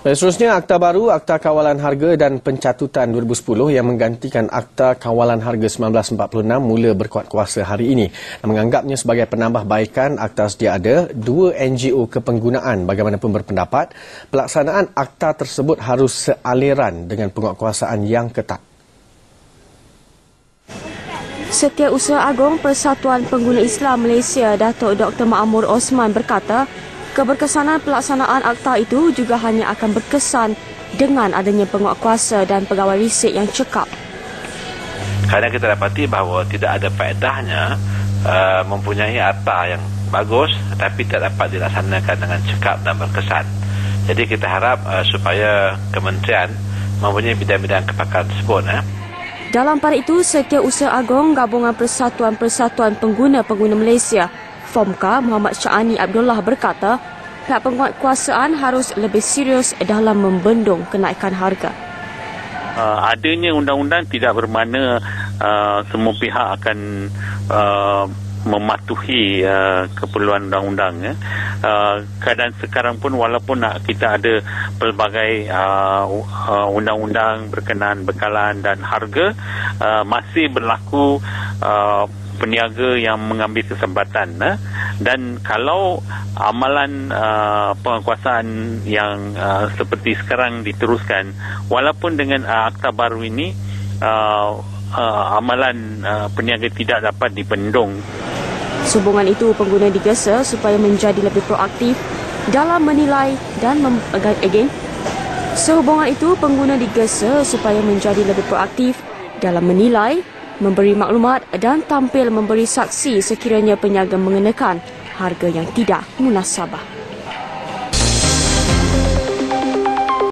Seterusnya, Akta baru, Akta Kawalan Harga dan Pencatutan 2010 yang menggantikan Akta Kawalan Harga 1946 mula berkuat kuasa hari ini. Menganggapnya sebagai penambahbaikan akta sedia ada, dua NGO kepenggunaan bagaimanapun berpendapat, pelaksanaan akta tersebut harus sealiran dengan penguatkuasaan yang ketat. Setiausaha Agong Persatuan Pengguna Islam Malaysia, Datuk Dr. Ma'amur Osman berkata, keberkesanan pelaksanaan akta itu juga hanya akan berkesan dengan adanya penguatkuasa dan pegawai risik yang cekap. Kerana kita dapati bahawa tidak ada faedahnya mempunyai akta yang bagus tetapi tidak dapat dilaksanakan dengan cekap dan berkesan. Jadi kita harap supaya kementerian mempunyai bidang-bidang kepakaran tersebut. Dalam pada itu, Setiausaha Agong Gabungan Persatuan Pengguna Malaysia FOMKA Muhammad Syahani Abdullah berkata, pihak penguatkuasaan harus lebih serius dalam membendung kenaikan harga. Adanya undang-undang tidak bermakna semua pihak akan mematuhi keperluan undang-undang. Keadaan sekarang pun walaupun kita ada pelbagai undang-undang berkenaan bekalan dan harga, masih berlaku peniaga yang mengambil kesempatan, dan kalau amalan penguatkuasaan yang seperti sekarang diteruskan, walaupun dengan akta baru ini amalan peniaga tidak dapat dibendung. Sehubungan itu, pengguna digesa supaya menjadi lebih proaktif dalam menilai dan Sehubungan itu, pengguna digesa supaya menjadi lebih proaktif dalam menilai, memberi maklumat dan tampil memberi saksi sekiranya peniaga mengenakan harga yang tidak munasabah.